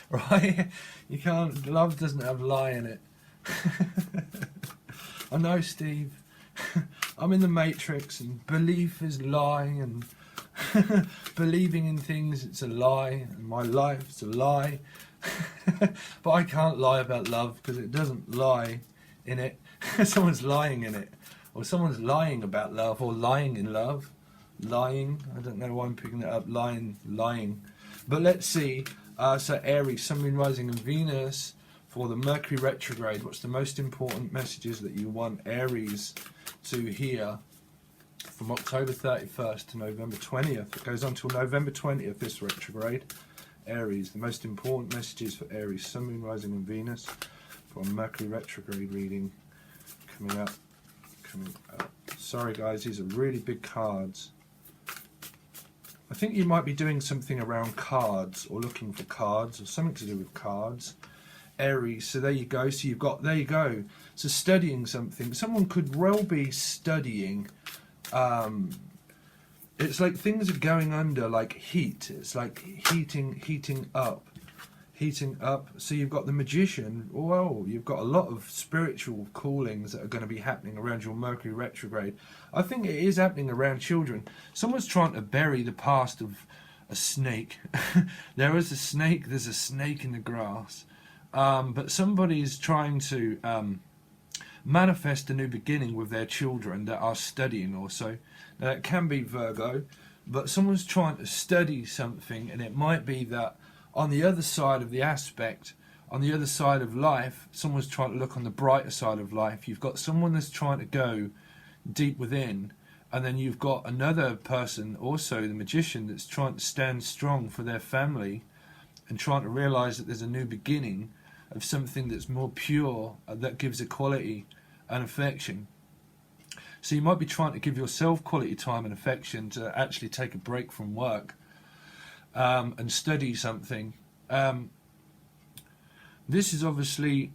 Right? You can't, love doesn't have a lie in it. I know, Steve. I'm in the Matrix, and belief is lie, and believing in things, it's a lie, and my life's a lie. But I can't lie about love because it doesn't lie in it. Someone's lying in it, or someone's lying about love, or lying in love. Lying, I don't know why I'm picking that up. Lying. But let's see. So Aries, Sun, Moon, Rising, and Venus for the Mercury retrograde. What's the most important messages that you want Aries to hear from October 31st to November 20th? It goes on till November 20th, this retrograde. Aries, the most important messages for Aries, Sun, Moon, Rising, and Venus for a Mercury retrograde reading coming up. Sorry guys, these are really big cards. I think you might be doing something around cards, or looking for cards, or something to do with cards. Aries, so there you go. So you've got, there you go. So studying something. Someone could well be studying. It's like things are going under like heat. It's like heating up. So you've got the Magician. Whoa, you've got a lot of spiritual callings that are going to be happening around your Mercury retrograde. I think it is happening around children. Someone's trying to bury the past of a snake. There is a snake. There's a snake in the grass. But somebody's trying to manifest a new beginning with their children that are studying also. Now, it can be Virgo, but someone's trying to study something, and it might be that on the other side of the aspect, on the other side of life, someone's trying to look on the brighter side of life. You've got someone that's trying to go deep within, and then you've got another person, also the Magician, that's trying to stand strong for their family and trying to realize that there's a new beginning of something that's more pure, that gives equality and affection. So you might be trying to give yourself quality time and affection to actually take a break from work and study something. This is obviously,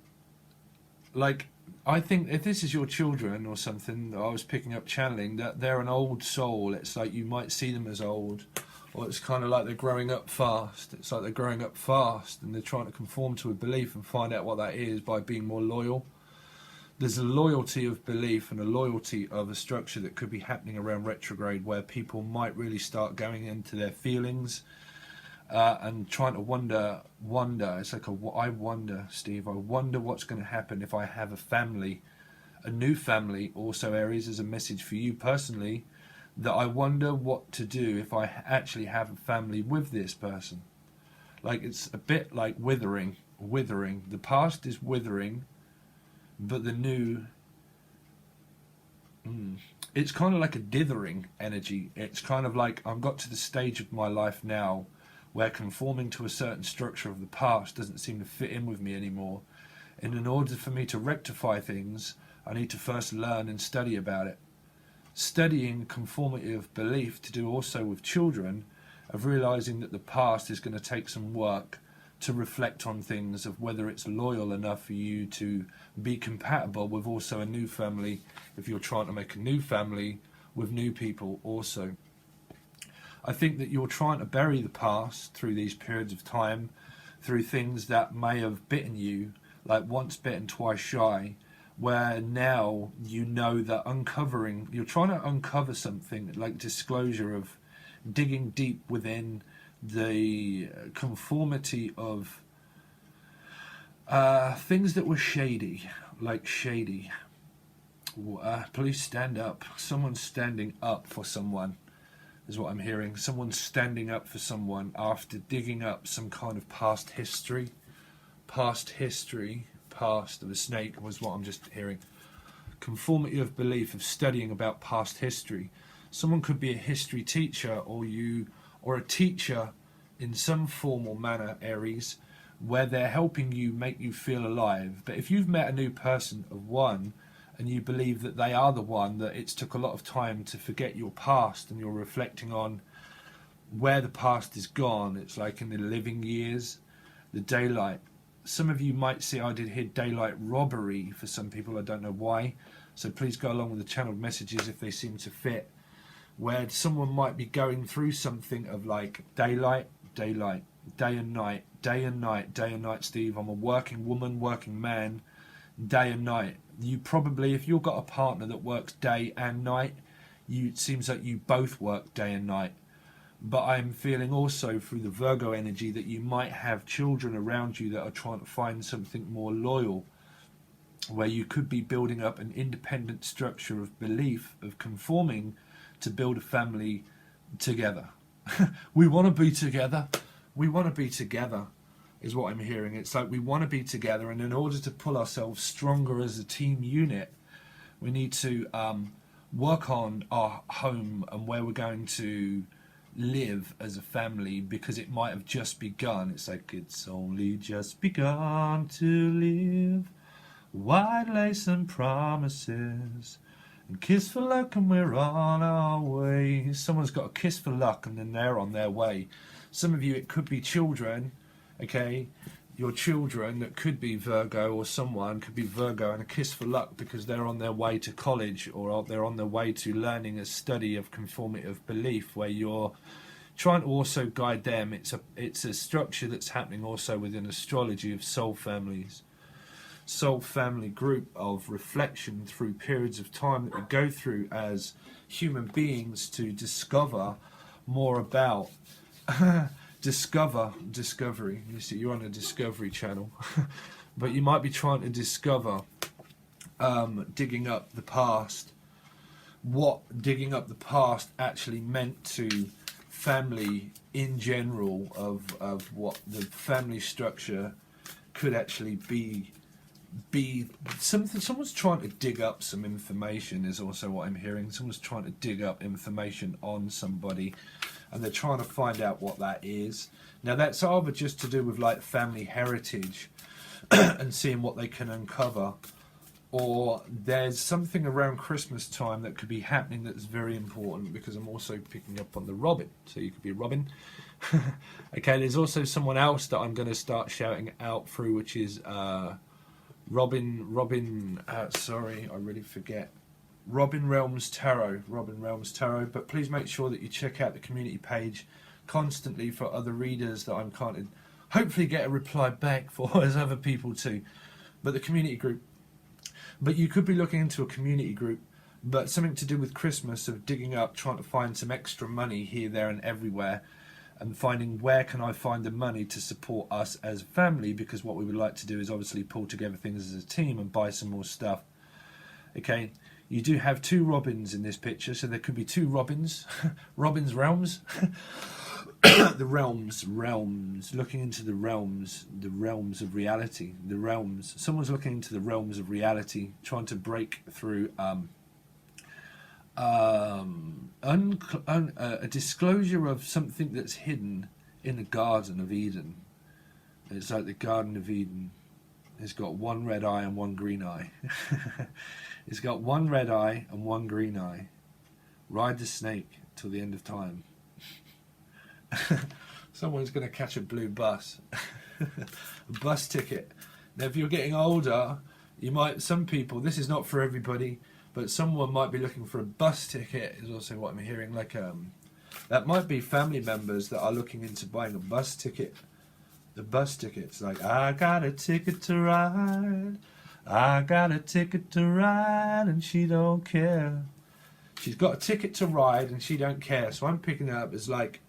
like, I think if this is your children or something, I was picking up channeling, that they're an old soul. It's like you might see them as old, or it's kind of like they're growing up fast. It's like they're growing up fast and they're trying to conform to a belief and find out what that is by being more loyal. There's a loyalty of belief and a loyalty of a structure that could be happening around retrograde, where people might really start going into their feelings and trying to wonder. It's like I wonder, Steve, I wonder what's going to happen if I have a family, a new family. Also, Aries, is a message for you personally, that I wonder what to do if I actually have a family with this person. Like, it's a bit like withering. The past is withering, but the new, it's kind of like a dithering energy. It's kind of like I've got to the stage of my life now where conforming to a certain structure of the past doesn't seem to fit in with me anymore. And in order for me to rectify things, I need to first learn and study about it. Studying conformity of belief to do also with children, of realizing that the past is going to take some work to reflect on things, of whether it's loyal enough for you to be compatible with also a new family, if you're trying to make a new family with new people also. I think that you're trying to bury the past through these periods of time, through things that may have bitten you, like once bitten, twice shy, where now you know that you're trying to uncover something, like disclosure of digging deep within the conformity of things that were shady, like shady. Please stand up. Someone's standing up for someone, is what I'm hearing. Someone's standing up for someone after digging up some kind of past history. Past of a snake was what I'm just hearing. Conformity of belief, of studying about past history. Someone could be a history teacher, or a teacher in some formal manner, Aries, where they're helping you, make you feel alive. But if you've met a new person of one, and you believe that they are the one, that it's took a lot of time to forget your past, and you're reflecting on where the past is gone, it's like in the living years, the daylight. Some of you might say I did hear daylight robbery for some people, I don't know why. So please go along with the channeled messages if they seem to fit, where someone might be going through something of like daylight, daylight, day and night, day and night, day and night. Steve, I'm a working woman, working man, day and night. You probably, if you've got a partner that works day and night, it seems like you both work day and night. But I'm feeling also through the Virgo energy that you might have children around you that are trying to find something more loyal, where you could be building up an independent structure of belief, of conforming to build a family together. We want to be together. We want to be together is what I'm hearing. It's like we want to be together, and in order to pull ourselves stronger as a team unit, we need to work on our home and where we're going to live as a family, because it might have just begun. It's like it's only just begun to live. White lace and promises, and kiss for luck, and we're on our way. Someone's got a kiss for luck, and then they're on their way. Some of you, it could be children, okay? Your children that could be Virgo, or someone could be Virgo, and a kiss for luck because they're on their way to college, or they're on their way to learning a study of conformative belief, where you're trying to also guide them. It's a structure that's happening also within astrology of soul families. Soul family group of reflection through periods of time that we go through as human beings to discover more about discovery. You see, you're on a discovery channel, but you might be trying to discover digging up the past, what digging up the past actually meant to family in general, of what the family structure could actually be something. Someone's trying to dig up some information is also what I'm hearing. Someone's trying to dig up information on somebody, and they're trying to find out what that is. Now that's either just to do with like family heritage and seeing what they can uncover, or there's something around Christmas time that could be happening that's very important, because I'm also picking up on the Robin. So you could be Robin. Okay, there's also someone else that I'm going to start shouting out through, which is Robin, sorry, I really forget. Robin Realms Tarot. But please make sure that you check out the community page constantly for other readers that I'm kind of hopefully get a reply back for as other people too. But the community group. But you could be looking into a community group, but something to do with Christmas, of digging up, trying to find some extra money here, there and everywhere, and finding where can I find the money to support us as a family, because what we would like to do is obviously pull together things as a team and buy some more stuff. Okay, you do have two Robins in this picture, so there could be two Robins. Robin's Realms. The realms, looking into the realms of reality, the realms. Someone's looking into the realms of reality, trying to break through a disclosure of something that's hidden in the Garden of Eden. It's like the Garden of Eden. It's got one red eye and one green eye. It's got one red eye and one green eye. Ride the snake till the end of time. Someone's going to catch a blue bus. A bus ticket. Now if you're getting older, you might, some people, this is not for everybody, but someone might be looking for a bus ticket is also what I'm hearing. Like that might be family members that are looking into buying a bus ticket. The bus ticket's like, I got a ticket to ride, I got a ticket to ride, and she don't care. She's got a ticket to ride and she don't care. So I'm picking it up as like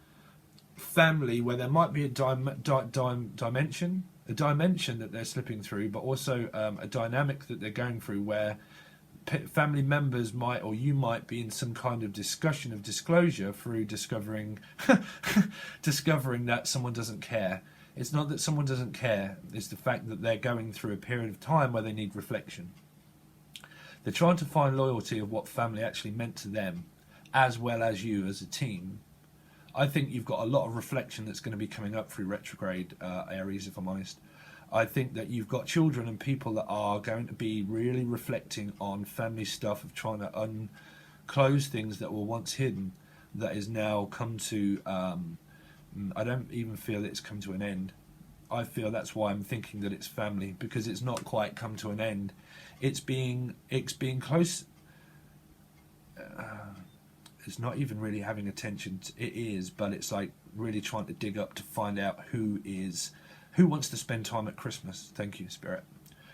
family, where there might be a dimension that they're slipping through, but also a dynamic that they're going through, where family members might, or you might be in some kind of discussion of disclosure through discovering that someone doesn't care. It's not that someone doesn't care, it's the fact that they're going through a period of time where they need reflection. They're trying to find loyalty of what family actually meant to them, as well as you as a team. I think you've got a lot of reflection that's going to be coming up through retrograde, Aries, if I'm honest. I think that you've got children and people that are going to be really reflecting on family stuff, of trying to unclose things that were once hidden, that is now come to, I don't even feel it's come to an end. I feel that's why I'm thinking that it's family, because it's not quite come to an end. It's being close. It's not even really having attention. It is, but it's like really trying to dig up to find out who wants to spend time at Christmas. Thank you, Spirit.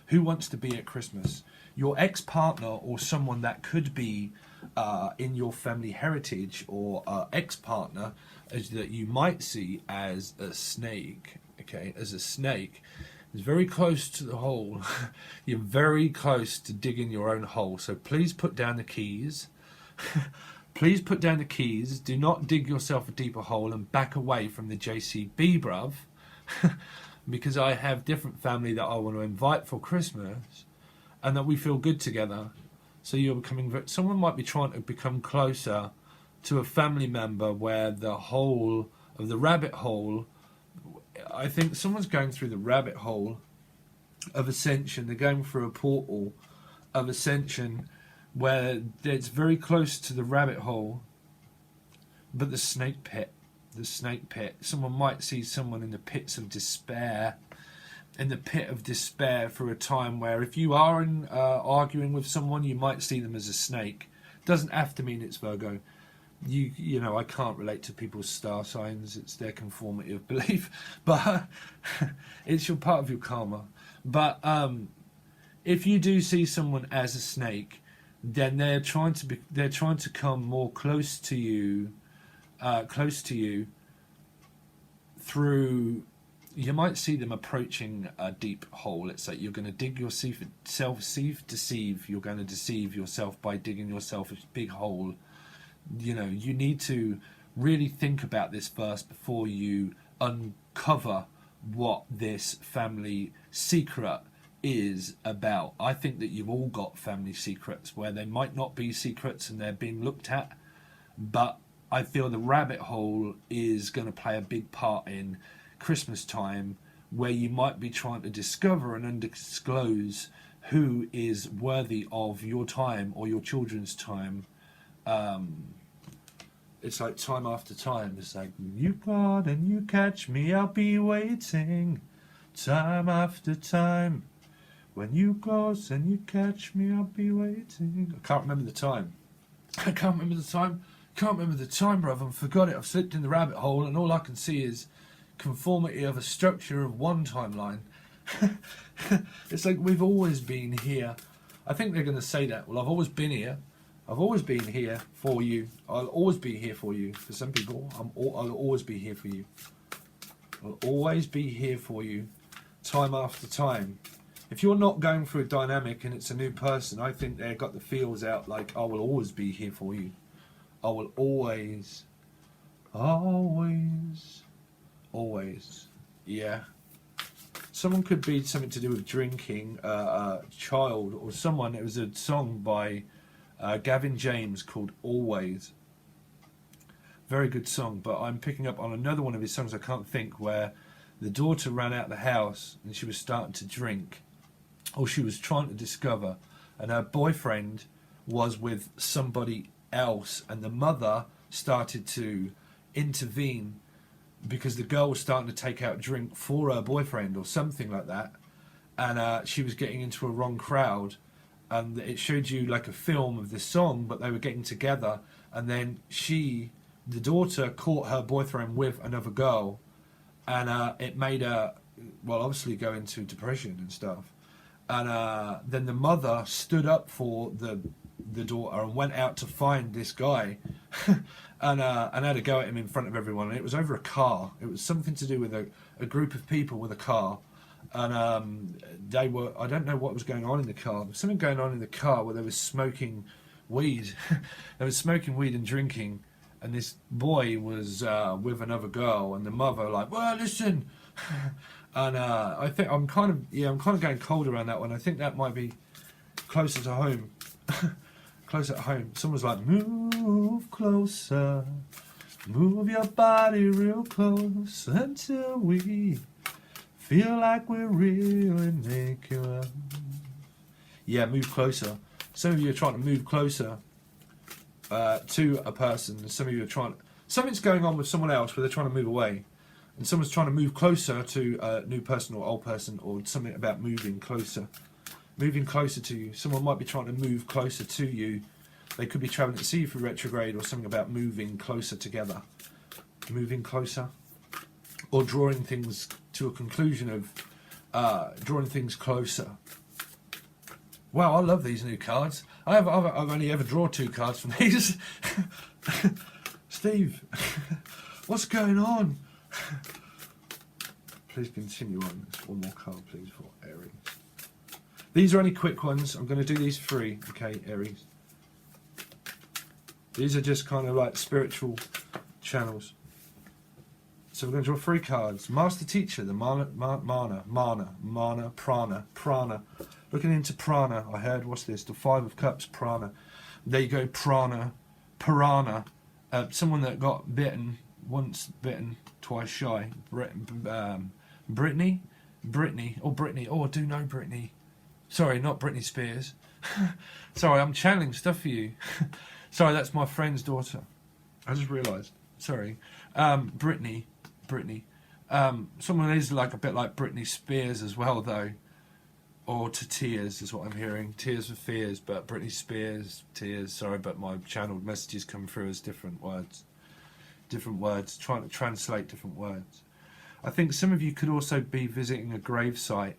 Who wants to be at Christmas? Your ex-partner or someone that could be in your family heritage, or ex-partner that you might see as a snake. Okay, as a snake. It's very close to the hole. You're very close to digging your own hole. So please put down the keys. Please put down the keys. Do not dig yourself a deeper hole and back away from the JCB, bruv. Because I have different family that I want to invite for Christmas, and that we feel good together. So you're becoming... Someone might be trying to become closer to a family member where the hole of the rabbit hole... I think someone's going through the rabbit hole of ascension. They're going through a portal of ascension where it's very close to the rabbit hole, but the snake pit. The snake pit. Someone might see someone in the pits of despair, in the pit of despair for a time where if you are arguing with someone, you might see them as a snake. Doesn't have to mean it's Virgo. You know, I can't relate to people's star signs. It's their conformity of belief, but it's your part of your karma. But if you do see someone as a snake, then they're trying to come more close to you through. You might see them approaching a deep hole. It's like you're going to dig yourself, deceive. You're going to deceive yourself by digging yourself a big hole. You know, you need to really think about this first before you uncover what this family secret is about. I think that you've all got family secrets where they might not be secrets and they're being looked at, but I feel the rabbit hole is going to play a big part in Christmas time, where you might be trying to discover and undisclose who is worthy of your time or your children's time. It's like time after time. It's like, you call and you catch me, I'll be waiting. Time after time. When you close and you catch me, I'll be waiting. I can't remember the time. I can't remember the time. Can't remember the time, brother. I forgot it. I've slipped in the rabbit hole and all I can see is conformity of a structure of one timeline. It's like we've always been here. I think they're going to say that. Well, I've always been here. I've always been here for you. I'll always be here for you. For some people, I'll always be here for you. I'll always be here for you, time after time. If you're not going through a dynamic and it's a new person, I think they've got the feels out like, I will always be here for you. I will always, yeah. Someone could be something to do with drinking, a child or someone. It was a song by Gavin James called Always. Very good song, but I'm picking up on another one of his songs I can't think, where the daughter ran out the house and she was starting to drink, or she was trying to discover, and her boyfriend was with somebody else, and the mother started to intervene because the girl was starting to take out drink for her boyfriend or something like that, and she was getting into a wrong crowd. And it showed you like a film of this song, but they were getting together, and then the daughter caught her boyfriend with another girl, and it made her, well, obviously go into depression and stuff. And then the mother stood up for the daughter and went out to find this guy, and had a go at him in front of everyone. And it was over a car. It was something to do with a group of people with a car. And they were, I don't know what was going on in the car. There was something going on in the car where they were smoking weed. They were smoking weed and drinking, and this boy was with another girl, and the mother like, well, listen. And I think I'm kind of going cold around that one. I think that might be closer to home. Closer to home. Someone's like, move closer, move your body real close until we feel like we're really making love. Yeah, move closer. Some of you are trying to move closer to a person. Some of you are trying... Something's going on with someone else where they're trying to move away. And someone's trying to move closer to a new person or old person, or something about moving closer. Moving closer to you. Someone might be trying to move closer to you. They could be travelling to see you for retrograde, or something about moving closer together. Moving closer. Or drawing things to a conclusion of drawing things closer. Wow, I love these new cards. I've only ever drawn 2 cards from these. Steve, what's going on? Please continue on. Just one more card, please, for Aries. These are only quick ones. I'm going to do these 3, okay, Aries. These are just kind of like spiritual channels. So we're going to draw 3 cards. Master Teacher, the mana, prana. Looking into prana, I heard, what's this? The 5 of Cups, prana. There you go, prana, piranha. Someone that got bitten, once bitten, twice shy. Brittany, oh, I do know Brittany. Sorry, not Britney Spears. Sorry, I'm channeling stuff for you. Sorry, that's my friend's daughter. I just realised. Sorry. Brittany. Someone is like a bit like Britney Spears as well, though. Or to Tears is what I'm hearing. Tears for Fears, but Britney Spears, Tears. Sorry, but my channeled messages come through as different words. Different words, trying to translate different words. I think some of you could also be visiting a gravesite,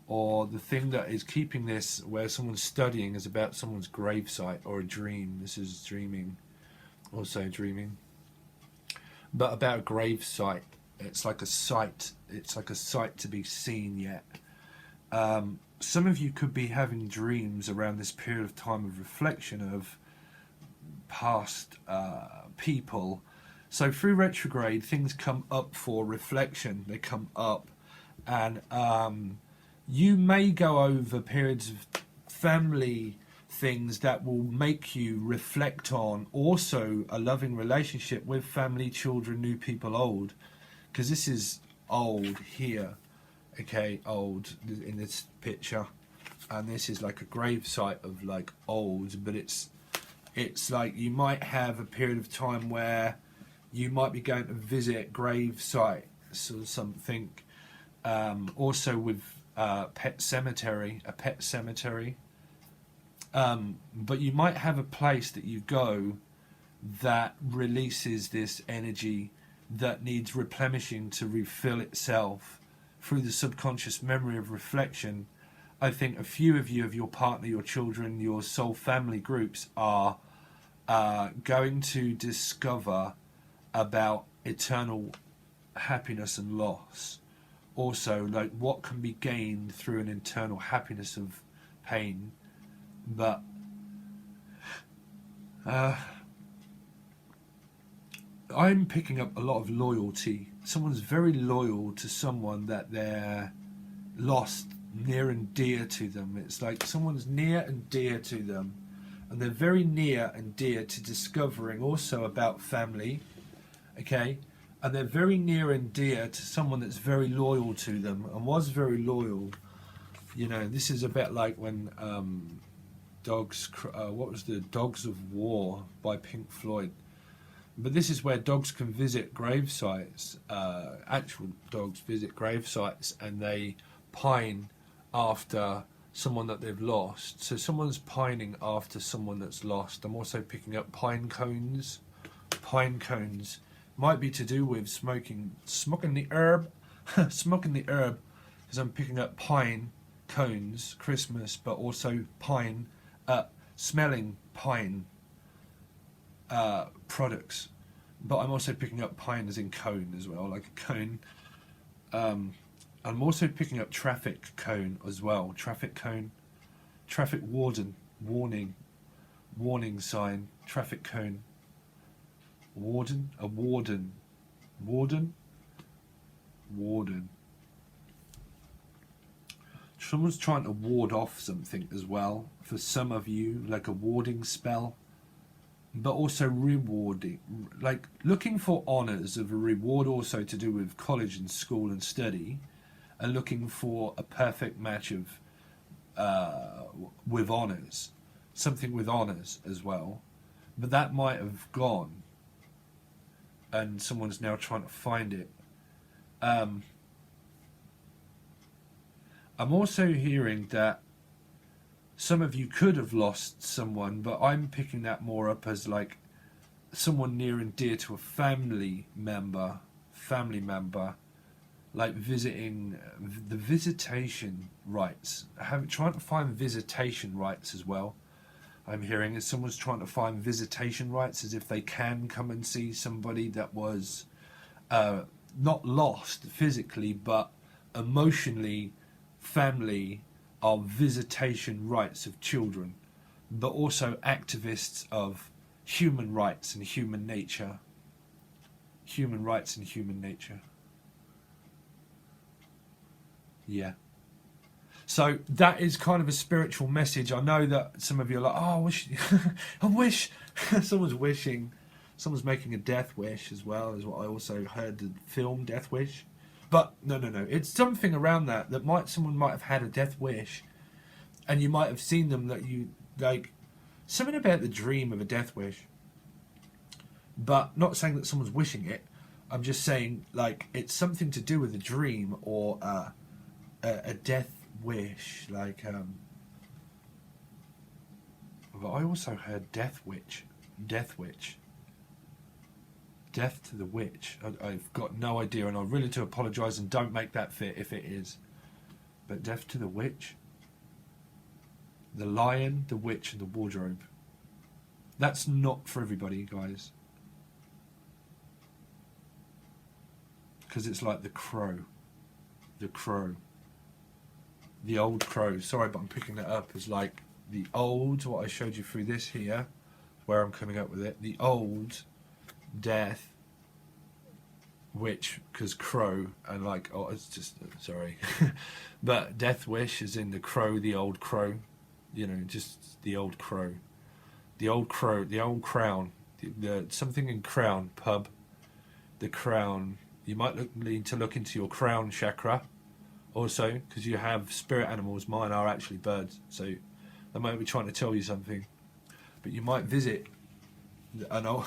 or the thing that is keeping this where someone's studying is about someone's gravesite, or a dream. This is dreaming, also dreaming. But about a gravesite, it's like a site. It's like a site to be seen yet. Some of you could be having dreams around this period of time of reflection of past people. So through retrograde, things come up for reflection. They come up, and you may go over periods of family things that will make you reflect on also a loving relationship with family, children, new people, old. Because this is old here. Okay, old in this picture, and this is like a gravesite of like old, but it's like you might have a period of time where you might be going to visit grave sites or something. Also with a pet cemetery, but you might have a place that you go that releases this energy that needs replenishing to refill itself. Through the subconscious memory of reflection, I think a few of you, of your partner, your children, your soul family groups, are going to discover about eternal happiness and loss. Also, like what can be gained through an internal happiness of pain. But I'm picking up a lot of loyalty. Someone's very loyal to someone that they're lost near and dear to them. It's like someone's near and dear to them, and they're very near and dear to discovering also about family, okay? And they're very near and dear to someone that's very loyal to them and was very loyal. You know, this is a bit like when what was the Dogs of War by Pink Floyd. But this is where dogs can visit grave sites, actual dogs visit grave sites, and they pine after someone that they've lost. So someone's pining after someone that's lost. I'm also picking up pine cones. Pine cones might be to do with smoking the herb, smoking the herb, because I'm picking up pine cones, Christmas, but also pine, smelling pine products. But I'm also picking up pine as in cone as well, like a cone. I'm also picking up traffic cone as well. Traffic cone, traffic warden, warning sign, traffic cone. Warden, a warden, warden. Someone's trying to ward off something as well. For some of you, like a warding spell. But also rewarding, like looking for honours of a reward, also to do with college and school and study, and looking for a perfect match of with honours, something with honours as well. But that might have gone, and someone's now trying to find it. I'm also hearing that some of you could have lost someone, but I'm picking that more up as like someone near and dear to a family member, like visiting, the visitation rights, trying to find visitation rights as well. I'm hearing is someone's trying to find visitation rights, as if they can come and see somebody that was not lost physically but emotionally. Family are visitation rights of children, but also activists of human rights and human nature. Human rights and human nature. Yeah. So that is kind of a spiritual message. I know that some of you are like, oh, I wish, I wish. Someone's wishing. Someone's making a death wish as well, is what I also heard the film Death Wish. But no. It's something around that someone might have had a death wish, and you might have seen them that you like. Something about the dream of a death wish. But not saying that someone's wishing it. I'm just saying like it's something to do with a dream or a death wish. Like, but I also heard death witch. Death to the witch. I've got no idea, and I really do apologise, and don't make that fit if it is. But death to the witch. The lion, the witch, and the wardrobe. That's not for everybody, guys. Because it's like the crow. The crow. The old crow. Sorry, but I'm picking that up as like the old, what I showed you through this here, where I'm coming up with it. The old death witch, because crow, and like, oh, it's just, sorry. But death wish is in the crow, the old crow. You know, just the old crow. The old crow, the old crown. The something in crown, pub. The crown. You might need to look into your crown chakra. Also, because you have spirit animals, mine are actually birds, so they might be trying to tell you something. But you might visit, I know,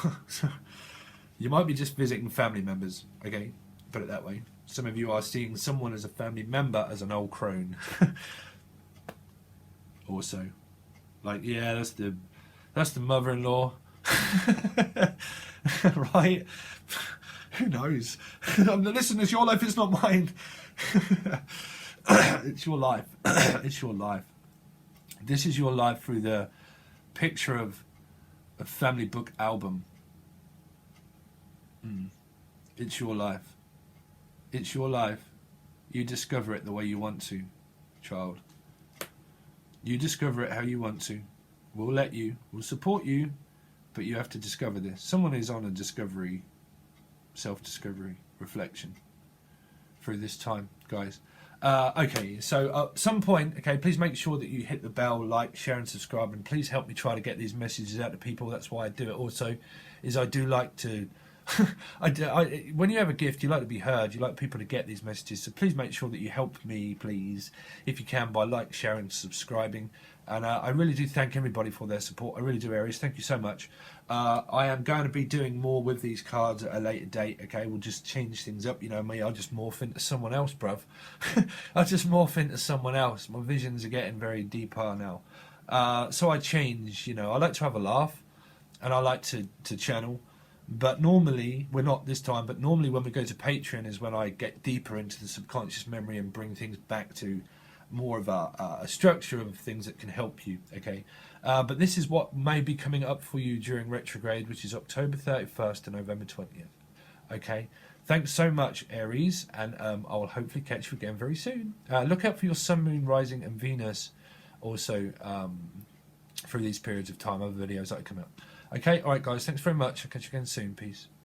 you might be just visiting family members, okay? Put it that way. Some of you are seeing someone as a family member as an old crone. Also, like, yeah, that's the mother-in-law, right? Who knows? Listen, it's your life, it's not mine. It's your life. It's your life. This is your life through the picture of a family book album. It's your life. It's your life. You discover it the way you want to, child. You discover it how you want to. We'll let you. We'll support you. But you have to discover this. Someone is on a discovery, self-discovery, reflection through this time, guys. Okay, so at some point, okay, please make sure that you hit the bell, like, share and subscribe, and please help me try to get these messages out to people. That's why I do it also, is I do like to when you have a gift, you like to be heard, you like people to get these messages, so please make sure that you help me, please, if you can, by like, sharing, subscribing. And I really do thank everybody for their support. I really do, Aries. Thank you so much. I am going to be doing more with these cards at a later date, okay? We'll just change things up. You know me, I'll just morph into someone else, bruv. I'll just morph into someone else. My visions are getting very deeper now. So I change, you know. I like to have a laugh, and I like to channel. But normally, we're not this time, but normally when we go to Patreon is when I get deeper into the subconscious memory and bring things back to more of a structure of things that can help you, okay? But this is what may be coming up for you during retrograde, which is October 31st to November 20th, okay? Thanks so much, Aries, and I will hopefully catch you again very soon. Look out for your Sun, Moon, Rising, and Venus also through these periods of time, other videos that come up. Okay, alright guys, thanks very much. I'll catch you again soon. Peace.